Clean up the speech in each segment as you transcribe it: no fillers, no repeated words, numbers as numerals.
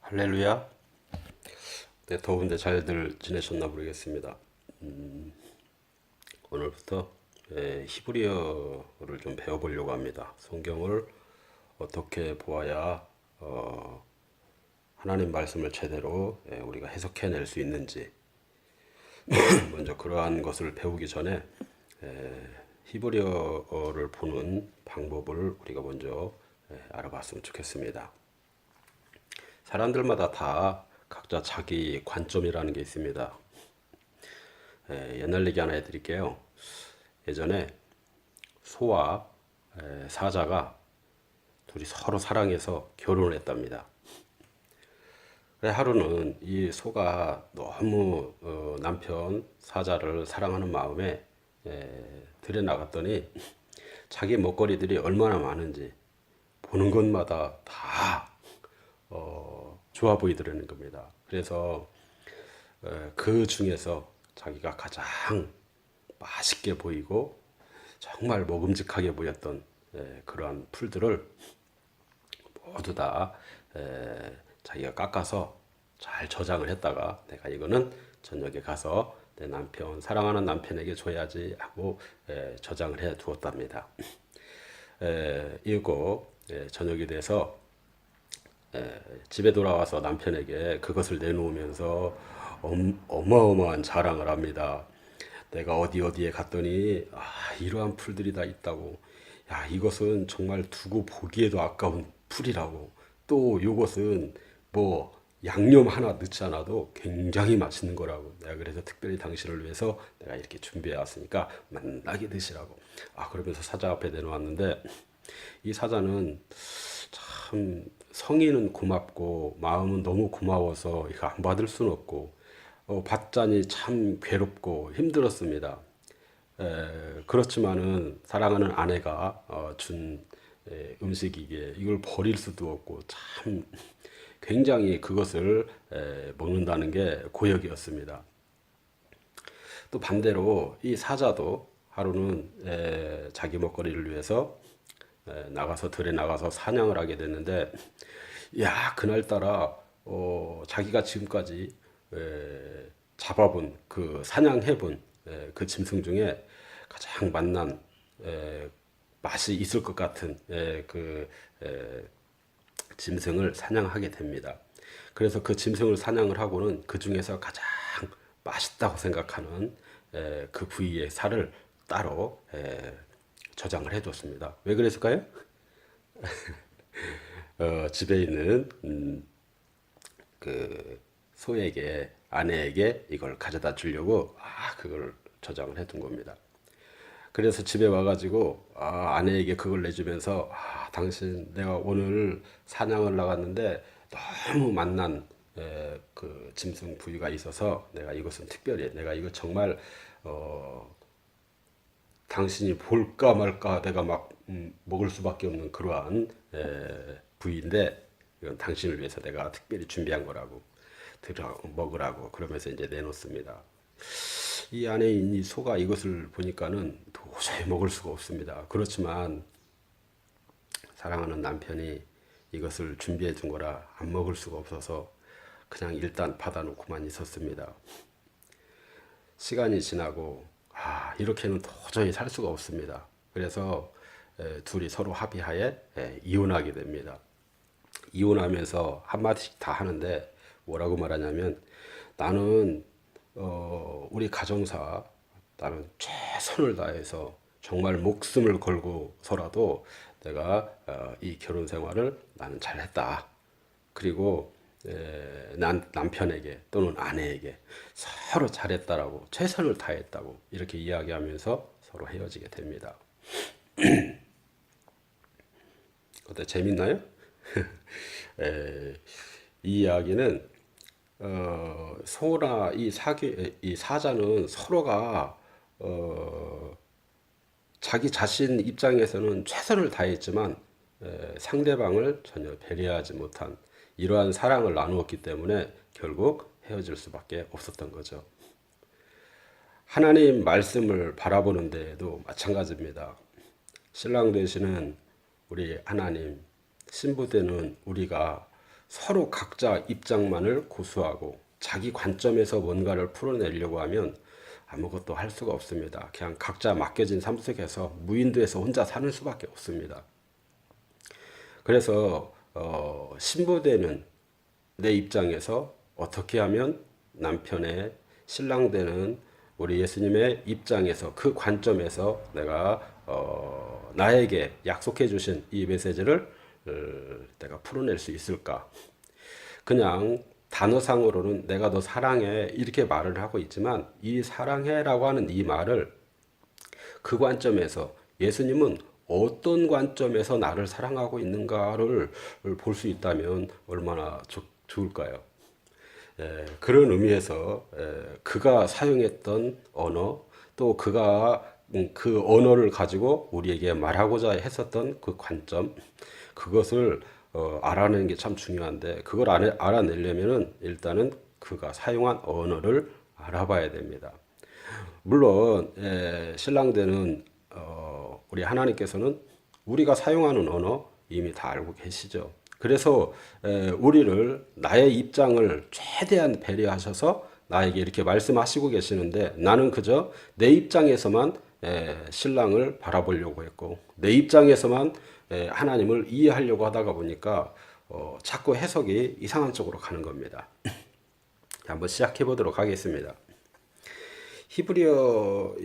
할렐루야. 네, 더운데 잘들 지내셨나 모르겠습니다. 오늘부터 히브리어를 좀 배워보려고 합니다. 성경을 어떻게 보아야 하나님 말씀을 제대로 우리가 해석해낼 수 있는지 먼저 그러한 것을 배우기 전에 히브리어를 보는 방법을 우리가 먼저 알아봤으면 좋겠습니다. 사람들마다 다 각자 자기 관점이라는 게 있습니다. 옛날 얘기 하나 해드릴게요. 예전에 소와 사자가 둘이 서로 사랑해서 결혼을 했답니다. 그래 하루는 이 소가 너무 남편 사자를 사랑하는 마음에 들여 나갔더니 자기 먹거리들이 얼마나 많은지 보는 것마다 다 좋아 보이더라는 겁니다. 그래서 그 중에서 자기가 가장 맛있게 보이고 정말 먹음직하게 보였던 그러한 풀들을 모두 다 자기가 깎아서 잘 저장을 했다가 내가 이거는 저녁에 가서 내 남편 사랑하는 남편에게 줘야지 하고 저장을 해 두었답니다. 이고 저녁이 돼서 집에 돌아와서 남편에게 그것을 내놓으면서 어마어마한 자랑을 합니다. 내가 어디에 갔더니 이러한 풀들이 다 있다고. 야, 이것은 정말 두고 보기에도 아까운 풀이라고. 또 이것은 뭐 양념 하나 넣지 않아도 굉장히 맛있는 거라고. 내가 그래서 특별히 당신을 위해서 내가 이렇게 준비해 왔으니까 만나게 드시라고. 그러면서 사자 앞에 내놓았는데 이 사자는 참 성의는 고맙고 마음은 너무 고마워서 이거 안 받을 수는 없고 받자니 참 괴롭고 힘들었습니다. 그렇지만은 사랑하는 아내가 준 음식이기에 이걸 버릴 수도 없고 참 굉장히 그것을 먹는다는 게 고역이었습니다. 또 반대로 이 사자도 하루는 자기 먹거리를 위해서 나가서 들에 나가서 사냥을 하게 됐는데 야 그날따라 자기가 지금까지 잡아본 그 사냥해본 그 짐승 중에 가장 맛난 맛이 있을 것 같은 그 짐승을 사냥하게 됩니다. 그래서 그 짐승을 사냥을 하고는 그 중에서 가장 맛있다고 생각하는 그 부위의 살을 따로 저장을 해뒀습니다. 왜 그랬을까요? 집에 있는 그 소에게 아내에게 이걸 가져다 주려고 그걸 저장을 해둔 겁니다. 그래서 집에 와가지고 아내에게 그걸 내주면서 당신 내가 오늘 사냥을 나갔는데 너무 맛난 그 짐승 부위가 있어서 내가 이것은 특별히 내가 이거 정말 당신이 볼까 말까 내가 막 먹을 수밖에 없는 그러한 부위인데 이건 당신을 위해서 내가 특별히 준비한 거라고 들어 먹으라고 그러면서 이제 내놓습니다. 이 안에 있는 이 소가 이것을 보니까는 도저히 먹을 수가 없습니다. 그렇지만 사랑하는 남편이 이것을 준비해 준 거라 안 먹을 수가 없어서 그냥 일단 받아놓고만 있었습니다. 시간이 지나고 이렇게는 도저히 살 수가 없습니다. 그래서 둘이 서로 합의하에 이혼하게 됩니다. 이혼하면서 한마디씩 다 하는데 뭐라고 말하냐면 나는 우리 가정사 나는 최선을 다해서 정말 목숨을 걸고서라도 내가 이 결혼 생활을 나는 잘했다. 그리고 남편에게 또는 아내에게 서로 잘했다라고 최선을 다했다고 이렇게 이야기하면서 서로 헤어지게 됩니다. 어때 재밌나요? 이 이야기는 소나 이 사자는 서로가 자기 자신 입장에서는 최선을 다했지만 상대방을 전혀 배려하지 못한 이러한 사랑을 나누었기 때문에 결국 헤어질 수밖에 없었던 거죠. 하나님 말씀을 바라보는 데에도 마찬가지입니다. 신랑 되시는 우리 하나님, 신부 되는 우리가 서로 각자 입장만을 고수하고 자기 관점에서 뭔가를 풀어내려고 하면 아무것도 할 수가 없습니다. 그냥 각자 맡겨진 삶 속에서 무인도에서 혼자 사는 수밖에 없습니다. 그래서 신부되는 내 입장에서 어떻게 하면 남편의 신랑 되는 우리 예수님의 입장에서 그 관점에서 내가 나에게 약속해 주신 이 메시지를 내가 풀어낼 수 있을까? 그냥 단어상으로는 내가 너 사랑해 이렇게 말을 하고 있지만 이 사랑해라고 하는 이 말을 그 관점에서 예수님은 어떤 관점에서 나를 사랑하고 있는가를 볼 수 있다면 얼마나 좋을까요? 그런 의미에서 그가 사용했던 언어 또 그가 그 언어를 가지고 우리에게 말하고자 했었던 그 관점 그것을 알아내는 게 참 중요한데 그걸 알아내려면은 일단은 그가 사용한 언어를 알아봐야 됩니다. 물론 신랑되는 우리 하나님께서는 우리가 사용하는 언어 이미 다 알고 계시죠. 그래서 우리를 나의 입장을 최대한 배려하셔서 나에게 이렇게 말씀하시고 계시는데 나는 그저 내 입장에서만 신랑을 바라보려고 했고 내 입장에서만 하나님을 이해하려고 하다가 보니까 자꾸 해석이 이상한 쪽으로 가는 겁니다. 한번 시작해 보도록 하겠습니다. 히브리어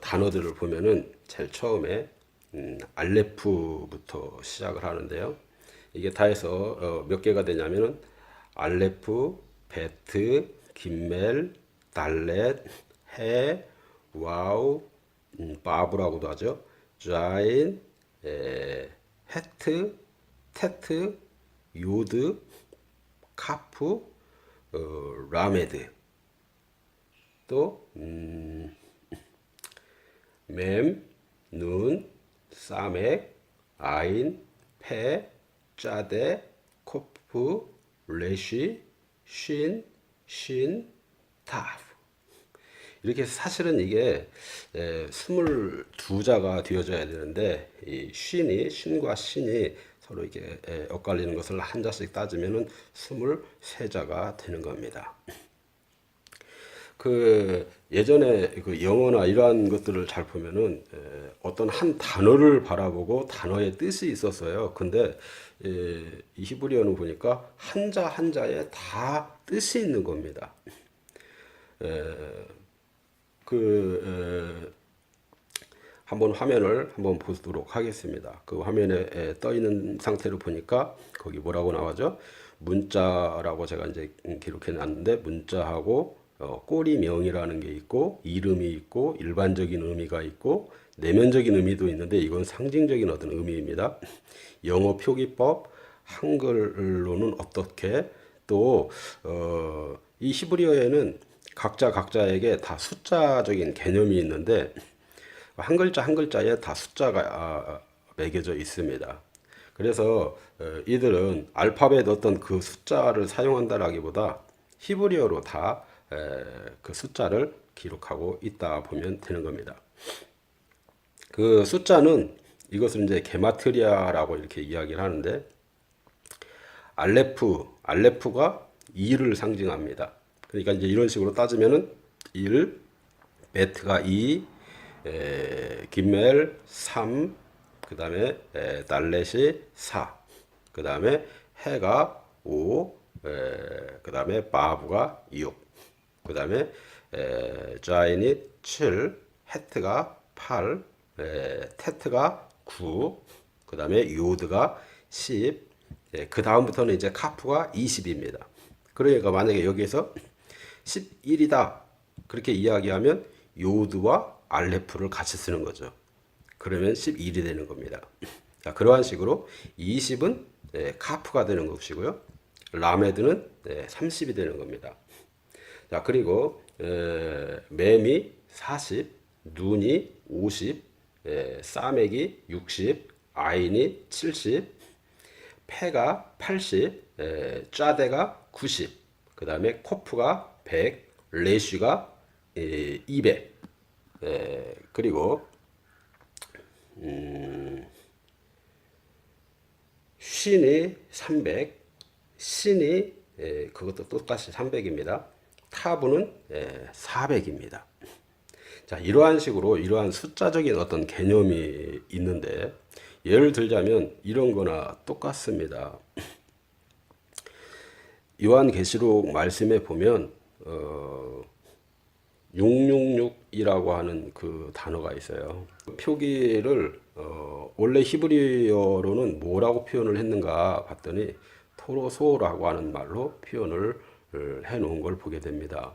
단어들을 보면은 제일 처음에 알레프부터 시작을 하는데요. 이게 다 해서 몇 개가 되냐면은 알레프, 베트, 김멜, 달렛, 해, 와우, 바브라고도 하죠. 자인, 헤트, 테트, 요드, 카프, 라메드, 또 맴, 눈, 사맥, 아인, 페, 짜데, 코프, 레쉬, 쉰, 타프. 이렇게 사실은 이게 22자가 되어져야 되는데 이 쉰과 신이 서로 이게 엇갈리는 것을 한 자씩 따지면은 23자가 되는 겁니다. 그 예전에 그 영어나 이러한 것들을 잘 보면은 어떤 한 단어를 바라보고 단어의 뜻이 있었어요. 근데 이 히브리어는 보니까 한자 한자에 다 뜻이 있는 겁니다. 한번 화면을 한번 보도록 하겠습니다. 그 화면에 떠 있는 상태로 보니까 거기 뭐라고 나와죠? 문자라고 제가 이제 기록해 놨는데 문자하고 꼬리명이라는 게 있고 이름이 있고 일반적인 의미가 있고 내면적인 의미도 있는데 이건 상징적인 어떤 의미입니다. 영어 표기법, 한글로는 어떻게 또 이 히브리어에는 각자에게 다 숫자적인 개념이 있는데 한 글자 한 글자에 다 숫자가 매겨져 있습니다. 그래서 이들은 알파벳 어떤 그 숫자를 사용한다라기보다 히브리어로 다 그 숫자를 기록하고 있다 보면 되는 겁니다. 그 숫자는 이것을 이제 게마트리아라고 이렇게 이야기를 하는데 알레프가 2를 상징합니다. 그러니까 이제 이런 식으로 따지면은 1, 베트가 2, 김멜 3, 그 다음에 달렛이 4, 그 다음에 해가 5, 그 다음에 바브가 6, 그 다음에 자인이 7, 헤트가 8, 테트가 9, 그 다음에 요드가 10, 그 다음부터는 이제 카프가 20입니다. 그러니까 만약에 여기에서 11이다 그렇게 이야기하면 요드와 알레프를 같이 쓰는 거죠. 그러면 11이 되는 겁니다. 자, 그러한 식으로 20은 카프가 되는 것이고요. 라메드는 30이 되는 겁니다. 자, 그리고 맴이 40, 눈이 50, 싸맥이 60, 아인이 70, 페가 80, 짜데가 90, 그 다음에 코프가 100, 레쉬가 200, 그리고 쉰이 300, 신이 그것도 똑같이 300입니다. 타부는 400입니다. 자, 이러한 식으로 이러한 숫자적인 어떤 개념이 있는데 예를 들자면 이런 거나 똑같습니다. 요한계시록 말씀에 보면 666이라고 하는 그 단어가 있어요. 표기를 원래 히브리어로는 뭐라고 표현을 했는가 봤더니 토로소라고 하는 말로 표현을 해 놓은 걸 보게 됩니다.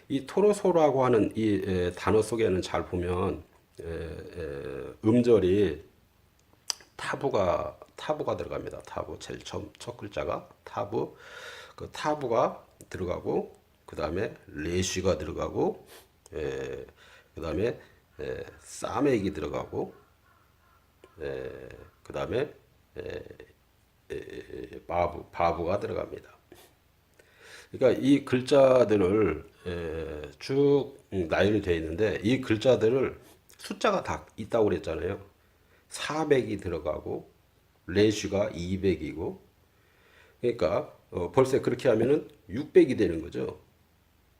이 토로소라고 하는 이 단어 속에는 잘 보면 음절이 타부가 들어갑니다. 타부 제일 처음 첫 글자가 타부, 그 타부가 들어가고 그 다음에 레쉬가 들어가고 그 다음에 사맥이 들어가고 그 다음에 바부가 들어갑니다. 그러니까 이 글자들을 쭉 나열이 되어 있는데 이 글자들을 숫자가 다 있다고 그랬잖아요. 400이 들어가고 레쉬가 200이고 그러니까 벌써 그렇게 하면은 600이 되는 거죠.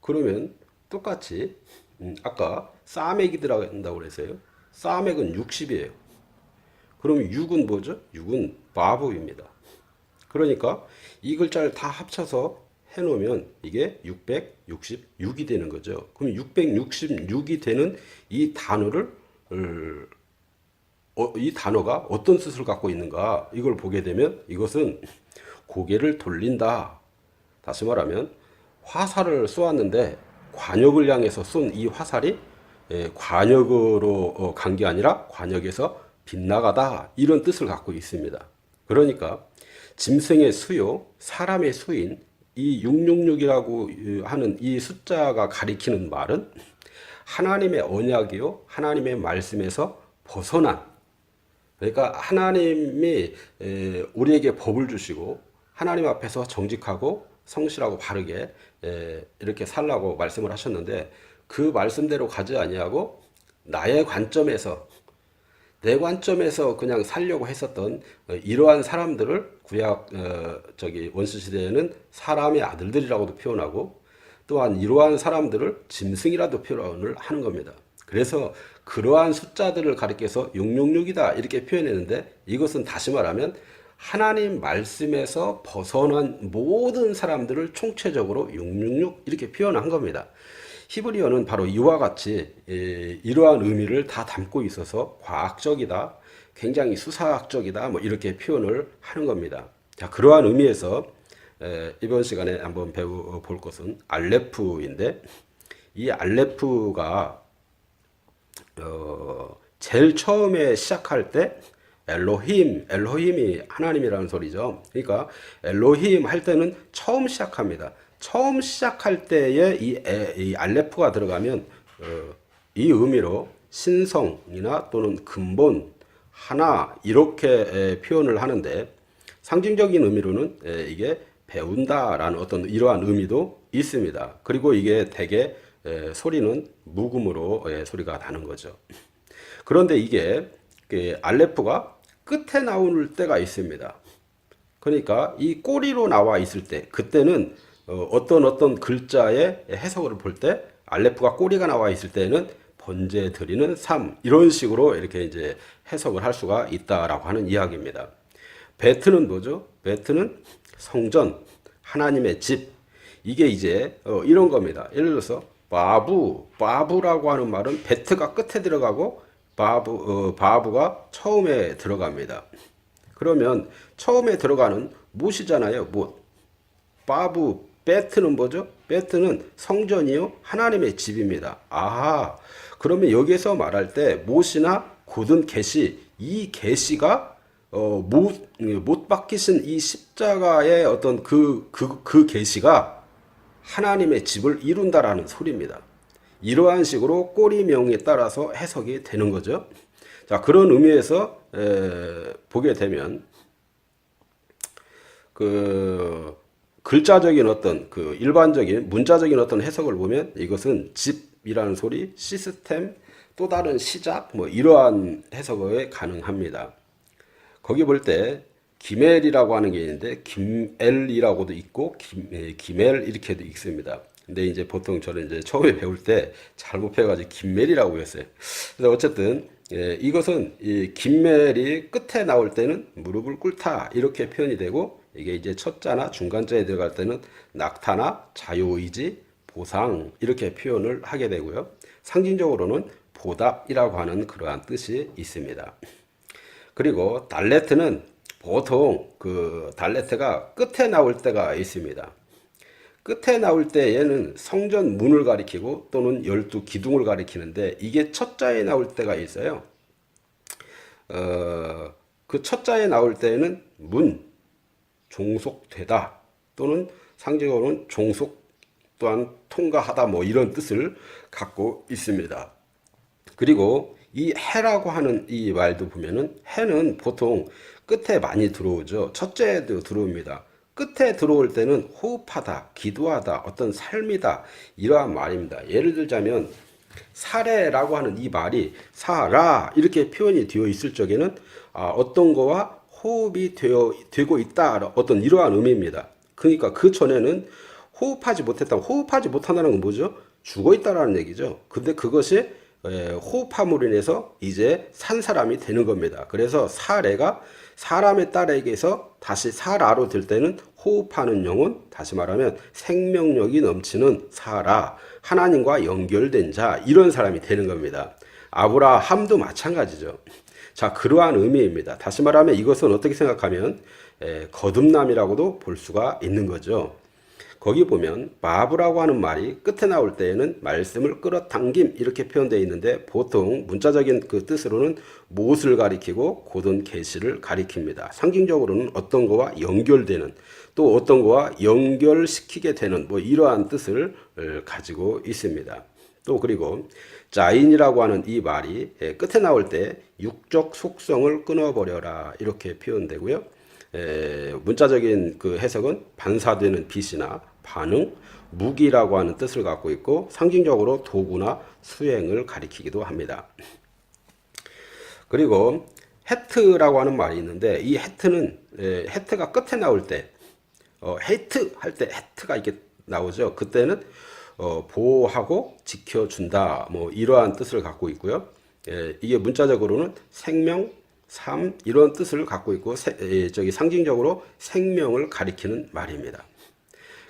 그러면 똑같이 아까 사맥이 들어간다고 그랬어요. 사맥은 60이에요. 그러면 6은 뭐죠? 6은 바브입니다. 그러니까 이 글자를 다 합쳐서 해놓으면 이게 666이 되는 거죠. 그럼 666이 되는 이 단어를 이 단어가 어떤 뜻을 갖고 있는가 이걸 보게 되면 이것은 고개를 돌린다. 다시 말하면 화살을 쏘았는데 관역을 향해서 쏜 이 화살이 관역으로 간 게 아니라 관역에서 빗나가다 이런 뜻을 갖고 있습니다. 그러니까 짐승의 수요, 사람의 수인 이 666이라고 하는 이 숫자가 가리키는 말은 하나님의 언약이요, 하나님의 말씀에서 벗어난 그러니까 하나님이 우리에게 법을 주시고 하나님 앞에서 정직하고 성실하고 바르게 이렇게 살라고 말씀을 하셨는데 그 말씀대로 가지 아니하고 나의 관점에서 내 관점에서 그냥 살려고 했었던 이러한 사람들을 구약 원시 시대에는 사람의 아들들이라고도 표현하고 또한 이러한 사람들을 짐승이라도 표현을 하는 겁니다. 그래서 그러한 숫자들을 가리켜서 666이다 이렇게 표현했는데 이것은 다시 말하면 하나님 말씀에서 벗어난 모든 사람들을 총체적으로 666 이렇게 표현한 겁니다. 히브리어는 바로 이와 같이 이러한 의미를 다 담고 있어서 과학적이다, 굉장히 수사학적이다 뭐 이렇게 표현을 하는 겁니다. 자, 그러한 의미에서 이번 시간에 한번 배워볼 것은 알레프인데 이 알레프가 제일 처음에 시작할 때 엘로힘이 하나님이라는 소리죠. 그러니까 엘로힘 할 때는 처음 시작합니다. 처음 시작할 때에 이 알레프가 들어가면 이 의미로 신성이나 또는 근본, 하나 이렇게 표현을 하는데 상징적인 의미로는 이게 배운다라는 어떤 이러한 의미도 있습니다. 그리고 이게 대개 소리는 묵음으로 소리가 나는 거죠. 그런데 이게 알레프가 끝에 나올 때가 있습니다. 그러니까 이 꼬리로 나와 있을 때 그때는 어떤 글자의 해석을 볼 때 알레프가 꼬리가 나와 있을 때는 번제 드리는 삶 이런 식으로 이렇게 이제 해석을 할 수가 있다라고 하는 이야기입니다. 베트는 뭐죠? 베트는 성전, 하나님의 집. 이게 이제 이런 겁니다. 예를 들어서 바부라고 하는 말은 베트가 끝에 들어가고 바부가 처음에 들어갑니다. 그러면 처음에 들어가는 못이잖아요. 못. 베트는 뭐죠? 베트는 성전이요, 하나님의 집입니다. 아하. 그러면 여기서 말할 때 못이나 곧은 계시, 이 계시가 못 박히신 이 십자가의 어떤 그 계시가 하나님의 집을 이룬다라는 소리입니다. 이러한 식으로 꼬리명에 따라서 해석이 되는 거죠. 자, 그런 의미에서 보게 되면 그 글자적인 어떤 그 일반적인 문자적인 어떤 해석을 보면 이것은 집이라는 소리, 시스템, 또 다른 시작 뭐 이러한 해석이 가능합니다. 거기 볼 때 김엘이라고 하는 게 있는데 김엘이라고도 있고 김엘 이렇게도 있습니다. 근데 이제 보통 저는 이제 처음에 배울 때 잘못해가지고 김멜이라고 했어요. 그래서 어쨌든 이것은 이 김멜이 끝에 나올 때는 무릎을 꿇다 이렇게 표현이 되고 이게 이제 첫 자나 중간자에 들어갈 때는 낙타나 자유의지, 보상 이렇게 표현을 하게 되고요. 상징적으로는 보답이라고 하는 그러한 뜻이 있습니다. 그리고 달레트는 보통 그 달레트가 끝에 나올 때가 있습니다. 끝에 나올 때 얘는 성전 문을 가리키고 또는 12기둥을 가리키는데 이게 첫자에 나올 때가 있어요. 그 첫자에 나올 때에는 문, 종속되다 또는 상징어로는 종속 또한 통과하다 뭐 이런 뜻을 갖고 있습니다. 그리고 이 해라고 하는 이 말도 보면은 해는 보통 끝에 많이 들어오죠. 첫째에도 들어옵니다. 끝에 들어올 때는 호흡하다, 기도하다, 어떤 삶이다 이러한 말입니다. 예를 들자면 사례라고 하는 이 말이 사라 이렇게 표현이 되어 있을 적에는 어떤 거와 호흡이 되고 있다 어떤 이러한 의미입니다. 그러니까 그 전에는 호흡하지 못했다. 호흡하지 못한다는 건 뭐죠? 죽어 있다라는 얘기죠. 근데 그것이 호흡함으로 인해서 이제 산 사람이 되는 겁니다. 그래서 사례가 사람의 딸에게서 다시 사라로 될 때는 호흡하는 영혼, 다시 말하면 생명력이 넘치는 사라, 하나님과 연결된 자, 이런 사람이 되는 겁니다. 아브라함도 마찬가지죠. 자, 그러한 의미입니다. 다시 말하면 이것은 어떻게 생각하면 거듭남이라고도 볼 수가 있는 거죠. 거기 보면 마브라고 하는 말이 끝에 나올 때에는 말씀을 끌어당김 이렇게 표현되어 있는데 보통 문자적인 그 뜻으로는 못을 가리키고 고든 계시를 가리킵니다. 상징적으로는 어떤 거와 연결되는 또 어떤 거와 연결시키게 되는 뭐 이러한 뜻을 가지고 있습니다. 또 그리고 자인이라고 하는 이 말이 끝에 나올 때 육적 속성을 끊어버려라 이렇게 표현되고요. 문자적인 그 해석은 반사되는 빛이나 반응, 무기라고 하는 뜻을 갖고 있고 상징적으로 도구나 수행을 가리키기도 합니다. 그리고 헤트라고 하는 말이 있는데 이 헤트는 헤트가 끝에 나올 때 헤이트 할 때 헤트가 이렇게 나오죠. 그때는 보호하고 지켜준다 뭐 이러한 뜻을 갖고 있고요. 이게 문자적으로는 생명, 삶 이런 뜻을 갖고 있고 저기 상징적으로 생명을 가리키는 말입니다.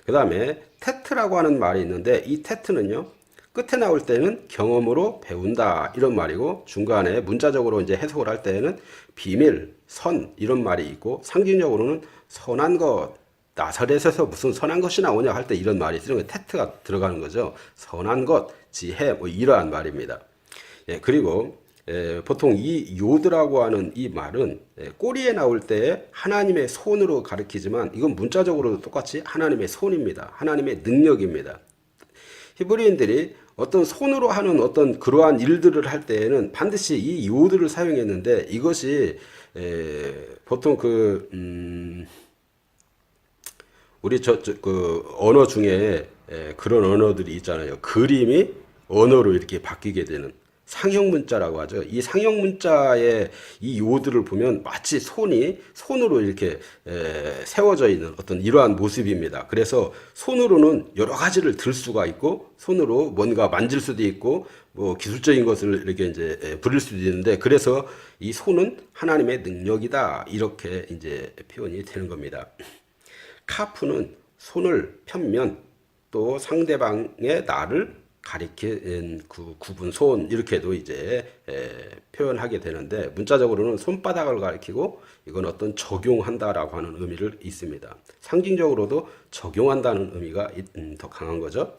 그 다음에 테트라고 하는 말이 있는데 이 테트는요 끝에 나올 때는 경험으로 배운다 이런 말이고 중간에 문자적으로 이제 해석을 할 때는 비밀, 선 이런 말이 있고 상징적으로는 선한 것 나사렛에서 무슨 선한 것이 나오냐 할 때 이런 말이 쓰는 거 테트가 들어가는 거죠. 선한 것, 지혜 뭐 이러한 말입니다. 그리고 보통 이 요드라고 하는 이 말은 꼬리에 나올 때 하나님의 손으로 가리키지만 이건 문자적으로도 똑같이 하나님의 손입니다. 하나님의 능력입니다. 히브리인들이 어떤 손으로 하는 어떤 그러한 일들을 할 때에는 반드시 이 요드를 사용했는데 이것이 보통 우리 그 언어 중에 그런 언어들이 있잖아요. 그림이 언어로 이렇게 바뀌게 되는 상형 문자라고 하죠. 이 상형 문자의 이 요드를 보면 마치 손으로 이렇게 세워져 있는 어떤 이러한 모습입니다. 그래서 손으로는 여러 가지를 들 수가 있고 손으로 뭔가 만질 수도 있고 뭐 기술적인 것을 이렇게 이제 부릴 수도 있는데 그래서 이 손은 하나님의 능력이다 이렇게 이제 표현이 되는 겁니다. 카프는 손을 펴면 또 상대방의 나를 가리킨 그 구분 손 이렇게도 이제 표현하게 되는데 문자적으로는 손바닥을 가리키고 이건 어떤 적용한다라고 하는 의미를 있습니다. 상징적으로도 적용한다는 의미가 더 강한 거죠.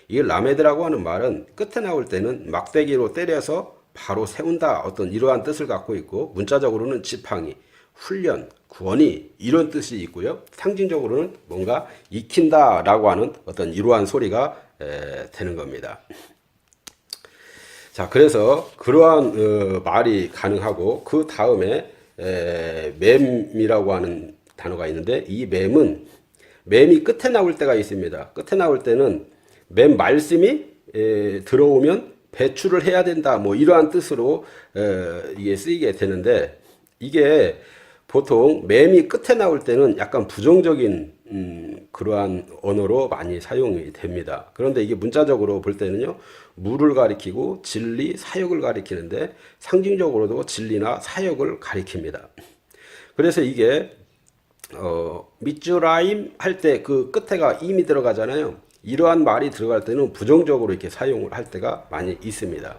이 라메드라고 하는 말은 끝에 나올 때는 막대기로 때려서 바로 세운다 어떤 이러한 뜻을 갖고 있고 문자적으로는 지팡이, 훈련, 구원이 이런 뜻이 있고요. 상징적으로는 뭔가 익힌다라고 하는 어떤 이러한 소리가 되는 겁니다. 자, 그래서 그러한 말이 가능하고 그 다음에 맴이라고 하는 단어가 있는데 이 맴이 끝에 나올 때가 있습니다. 끝에 나올 때는 맴 말씀이 들어오면 배출을 해야 된다 뭐 이러한 뜻으로 이게 쓰이게 되는데 이게 보통 매미 끝에 나올 때는 약간 부정적인 그러한 언어로 많이 사용이 됩니다. 그런데 이게 문자적으로 볼 때는요, 물을 가리키고 진리, 사역을 가리키는데 상징적으로도 진리나 사역을 가리킵니다. 그래서 이게 미쯔라임 할 때 그 끝에가 임이 들어가잖아요. 이러한 말이 들어갈 때는 부정적으로 이렇게 사용을 할 때가 많이 있습니다.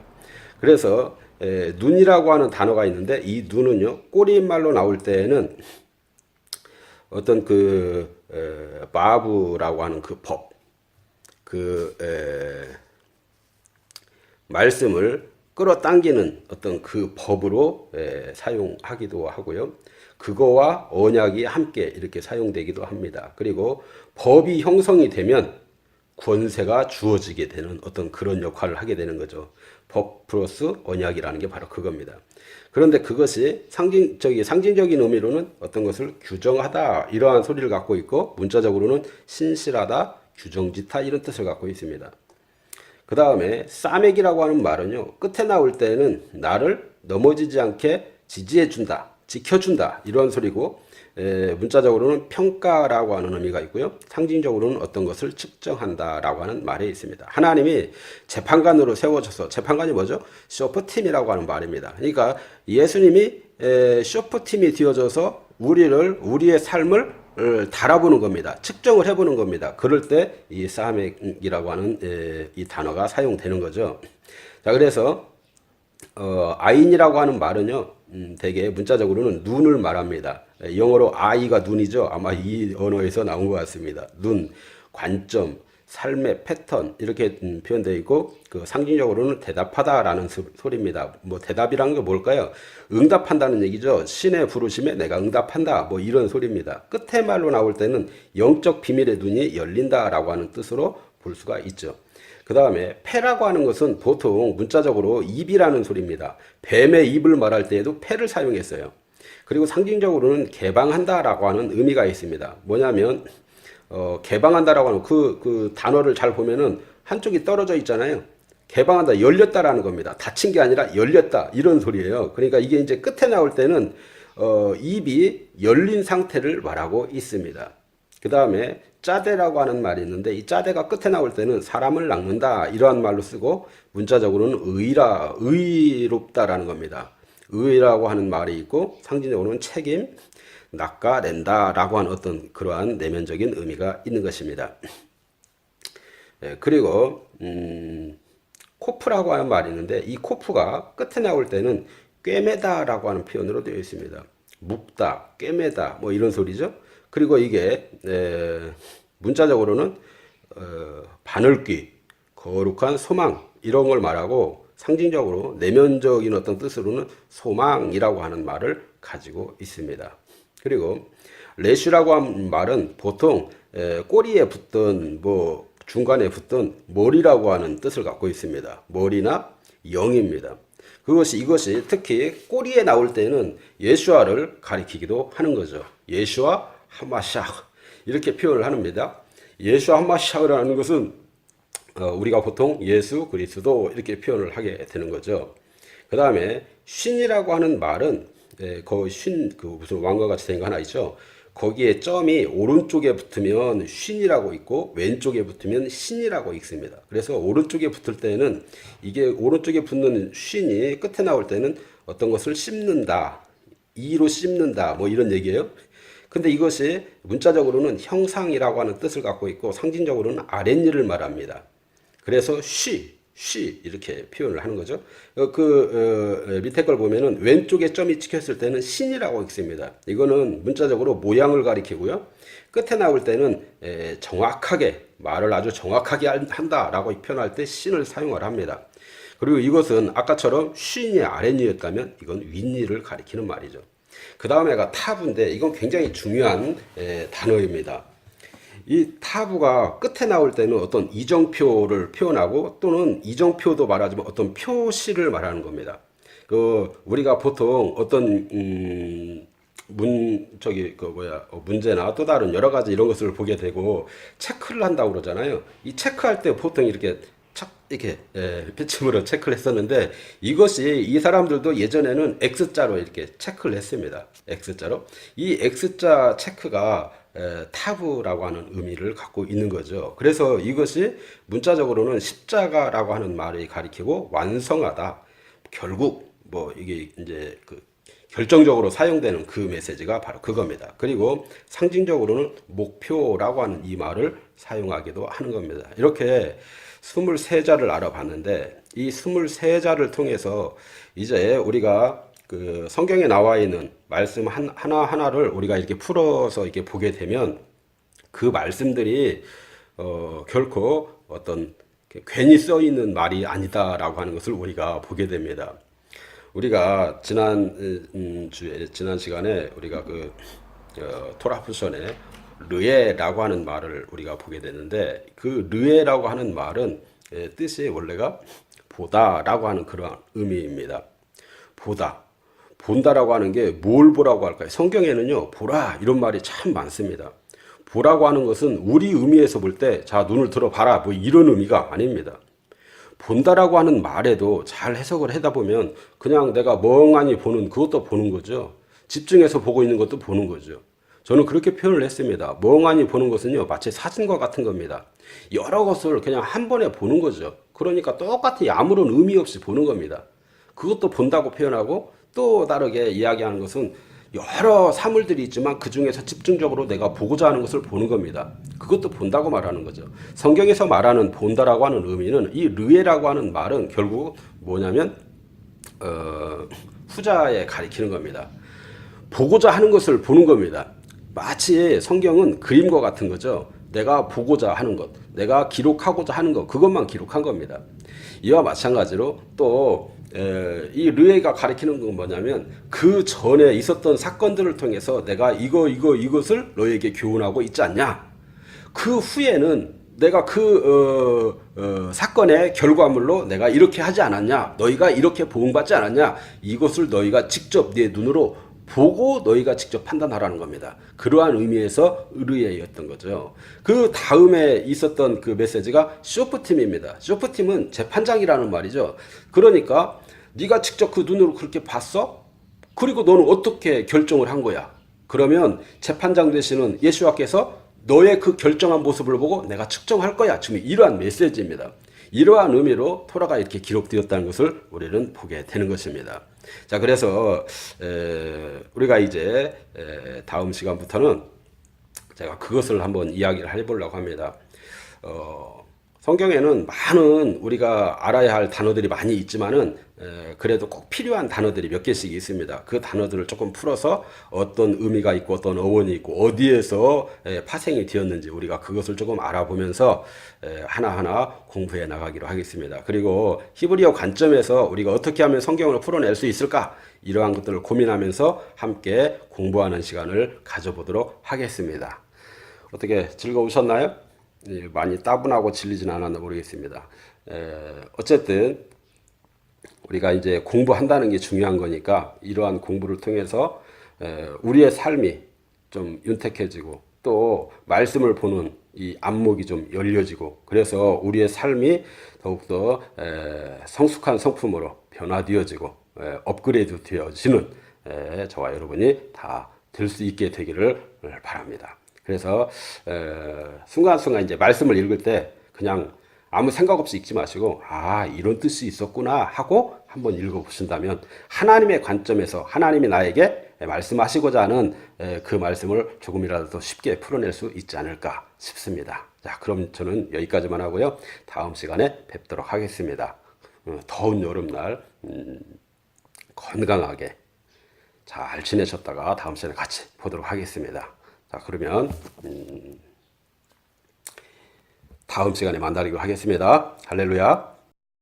그래서 눈이라고 하는 단어가 있는데 이 눈은요, 꼬리말로 나올 때에는 어떤 바브라고 하는 그 법, 그 말씀을 끌어당기는 어떤 그 법으로 사용하기도 하고요. 그거와 언약이 함께 이렇게 사용되기도 합니다. 그리고 법이 형성이 되면 권세가 주어지게 되는 어떤 그런 역할을 하게 되는 거죠. 법 플러스 언약이라는 게 바로 그겁니다. 그런데 그것이 상징적인 의미로는 어떤 것을 규정하다 이러한 소리를 갖고 있고, 문자적으로는 신실하다, 규정짓다 이런 뜻을 갖고 있습니다. 그 다음에 싸매기라고 하는 말은요, 끝에 나올 때는 나를 넘어지지 않게 지지해준다, 지켜준다 이런 소리고, 문자적으로는 평가라고 하는 의미가 있고요, 상징적으로는 어떤 것을 측정한다라고 하는 말이 있습니다. 하나님이 재판관으로 세워져서, 재판관이 뭐죠? 쇼프팀이라고 하는 말입니다. 그러니까 예수님이 쇼프팀이 되어져서 우리의 삶을 달아보는 겁니다. 측정을 해보는 겁니다. 그럴 때 이 사맥이라고 하는 이 단어가 사용되는 거죠. 자, 그래서 아인이라고 하는 말은요, 되게 문자적으로는 눈을 말합니다. 영어로 아이가 눈이죠. 아마 이 언어에서 나온 것 같습니다. 눈, 관점, 삶의 패턴 이렇게 표현되어 있고, 그 상징적으로는 대답하다라는 소리입니다. 뭐 대답이라는 게 뭘까요? 응답한다는 얘기죠. 신의 부르심에 내가 응답한다, 뭐 이런 소리입니다. 끝에 말로 나올 때는 영적 비밀의 눈이 열린다라고 하는 뜻으로 볼 수가 있죠. 그 다음에 패라고 하는 것은 보통 문자적으로 입이라는 소리입니다. 뱀의 입을 말할 때에도 패를 사용했어요. 그리고 상징적으로는 개방한다라고 하는 의미가 있습니다. 뭐냐면 개방한다라고 하는 그 단어를 잘 보면은 한쪽이 떨어져 있잖아요. 개방한다, 열렸다라는 겁니다. 닫힌 게 아니라 열렸다 이런 소리예요. 그러니까 이게 이제 끝에 나올 때는 입이 열린 상태를 말하고 있습니다. 그 다음에 짜대라고 하는 말이 있는데, 이 짜대가 끝에 나올 때는 사람을 낚는다 이러한 말로 쓰고, 문자적으로는 의롭다라는 겁니다. 의라고 하는 말이 있고, 상징적으로는 책임, 낚아낸다라고 하는 어떤 그러한 내면적인 의미가 있는 것입니다. 그리고 코프라고 하는 말이 있는데, 이 코프가 끝에 나올 때는 꿰매다라고 하는 표현으로 되어 있습니다. 묶다, 꿰매다 뭐 이런 소리죠. 그리고 이게 문자적으로는 바늘귀, 거룩한 소망 이런 걸 말하고, 상징적으로 내면적인 어떤 뜻으로는 소망이라고 하는 말을 가지고 있습니다. 그리고 레슈라고 하는 말은 보통 꼬리에 붙든 뭐 중간에 붙든 머리라고 하는 뜻을 갖고 있습니다. 머리나 영입니다. 이것이 특히 꼬리에 나올 때는 예수아를 가리키기도 하는 거죠. 예수아 하마샥 이렇게 표현을 합니다. 예수 하마샥이라는 것은 우리가 보통 예수 그리스도 이렇게 표현을 하게 되는 거죠. 그 다음에 쉰이라고 하는 말은 무슨 왕과 같이 된 거 하나 있죠. 거기에 점이 오른쪽에 붙으면 쉰이라고 있고 왼쪽에 붙으면 신이라고 있습니다. 그래서 오른쪽에 붙을 때는, 이게 오른쪽에 붙는 쉰이 끝에 나올 때는 어떤 것을 씹는다, 이로 씹는다 뭐 이런 얘기예요. 근데 이것이 문자적으로는 형상이라고 하는 뜻을 갖고 있고, 상징적으로는 아랫일을 말합니다. 그래서 쉬 이렇게 표현을 하는 거죠. 밑에 걸 보면은 왼쪽에 점이 찍혔을 때는 신이라고 읽습니다. 이거는 문자적으로 모양을 가리키고요. 끝에 나올 때는 정확하게, 말을 아주 정확하게 한다라고 표현할 때 신을 사용을 합니다. 그리고 이것은 아까처럼 쉰이 아랫일이었다면 이건 윗일을 가리키는 말이죠. 그 다음에가 타부인데, 이건 굉장히 중요한 단어입니다. 이 타부가 끝에 나올 때는 어떤 이정표를 표현하고, 또는 이정표도 말하지만 어떤 표시를 말하는 겁니다. 우리가 보통 어떤 문제나 또 다른 여러 가지 이런 것을 보게 되고 체크를 한다고 그러잖아요. 이 체크할 때 보통 이렇게 착 이렇게 패침으로 체크를 했었는데 이것이 이 사람들도 예전에는 X자로 이렇게 체크를 했습니다. X자로. 이 X자 체크가 타브라고 하는 의미를 갖고 있는 거죠. 그래서 이것이 문자적으로는 십자가라고 하는 말이 가리키고 완성하다. 결국 뭐 이게 이제 그 결정적으로 사용되는 그 메시지가 바로 그겁니다. 그리고 상징적으로는 목표라고 하는 이 말을 사용하기도 하는 겁니다. 이렇게 23자를 알아봤는데 이 23자를 통해서 이제 우리가 그 성경에 나와 있는 말씀 하나하나를 우리가 이렇게 풀어서 이렇게 보게 되면 그 말씀들이 결코 어떤 괜히 써 있는 말이 아니다라고 하는 것을 우리가 보게 됩니다. 우리가 지난 시간에 우리가 그 토라푸션의 르에라고 하는 말을 우리가 보게 되는데 그 르에라고 하는 말은 뜻이 원래가 보다라고 하는 그런 의미입니다. 보다. 본다라고 하는 게 뭘 보라고 할까요? 성경에는요, 보라 이런 말이 참 많습니다. 보라고 하는 것은 우리 의미에서 볼 때, 자, 눈을 들어봐라 뭐 이런 의미가 아닙니다. 본다라고 하는 말에도 잘 해석을 하다 보면 그냥 내가 멍하니 보는 그것도 보는 거죠. 집중해서 보고 있는 것도 보는 거죠. 저는 그렇게 표현을 했습니다. 멍하니 보는 것은요, 마치 사진과 같은 겁니다. 여러 것을 그냥 한 번에 보는 거죠. 그러니까 똑같이 아무런 의미 없이 보는 겁니다. 그것도 본다고 표현하고 또 다르게 이야기하는 것은 여러 사물들이 있지만 그 중에서 집중적으로 내가 보고자 하는 것을 보는 겁니다. 그것도 본다고 말하는 거죠. 성경에서 말하는 본다라고 하는 의미는 이 르에라고 하는 말은 결국 뭐냐면 후자에 가리키는 겁니다. 보고자 하는 것을 보는 겁니다. 마치 성경은 그림과 같은 거죠. 내가 보고자 하는 것, 내가 기록하고자 하는 것, 그것만 기록한 겁니다. 이와 마찬가지로 또 이 르에가 가리키는 건 뭐냐면 그 전에 있었던 사건들을 통해서 내가 이것을 너에게 교훈하고 있지 않냐. 그 후에는 내가 그 사건의 결과물로 내가 이렇게 하지 않았냐. 너희가 이렇게 보응받지 않았냐. 이것을 너희가 직접 네 눈으로 보고 너희가 직접 판단하라는 겁니다. 그러한 의미에서 르에였던 거죠. 그 다음에 있었던 그 메시지가 쇼프팀입니다. 쇼프팀은 재판장이라는 말이죠. 그러니까 네가 직접 그 눈으로 그렇게 봤어? 그리고 너는 어떻게 결정을 한 거야? 그러면 재판장 되시는 예수와께서 너의 그 결정한 모습을 보고 내가 측정할 거야. 지금 이러한 메시지입니다. 이러한 의미로 토라가 이렇게 기록되었다는 것을 우리는 보게 되는 것입니다. 자, 그래서 우리가 이제 다음 시간부터는 제가 그것을 한번 이야기를 해보려고 합니다. 성경에는 많은 우리가 알아야 할 단어들이 많이 있지만은 그래도 꼭 필요한 단어들이 몇 개씩 있습니다. 그 단어들을 조금 풀어서 어떤 의미가 있고 어떤 어원이 있고 어디에서 파생이 되었는지 우리가 그것을 조금 알아보면서 하나하나 공부해 나가기로 하겠습니다. 그리고 히브리어 관점에서 우리가 어떻게 하면 성경을 풀어낼 수 있을까? 이러한 것들을 고민하면서 함께 공부하는 시간을 가져보도록 하겠습니다. 어떻게 즐거우셨나요? 많이 따분하고 질리진 않았나 모르겠습니다. 어쨌든 우리가 이제 공부한다는 게 중요한 거니까 이러한 공부를 통해서 우리의 삶이 좀 윤택해지고 또 말씀을 보는 이 안목이 좀 열려지고 그래서 우리의 삶이 더욱더 성숙한 성품으로 변화되어지고 업그레이드 되어지는 저와 여러분이 다 될 수 있게 되기를 바랍니다. 그래서 순간순간 이제 말씀을 읽을 때 그냥 아무 생각 없이 읽지 마시고 아 이런 뜻이 있었구나 하고 한번 읽어보신다면 하나님의 관점에서 하나님이 나에게 말씀하시고자 하는 그 말씀을 조금이라도 더 쉽게 풀어낼 수 있지 않을까 싶습니다. 자, 그럼 저는 여기까지만 하고요. 다음 시간에 뵙도록 하겠습니다. 더운 여름날 건강하게 잘 지내셨다가 다음 시간에 같이 보도록 하겠습니다. 자, 그러면 다음 시간에 만나기로 하겠습니다. 할렐루야.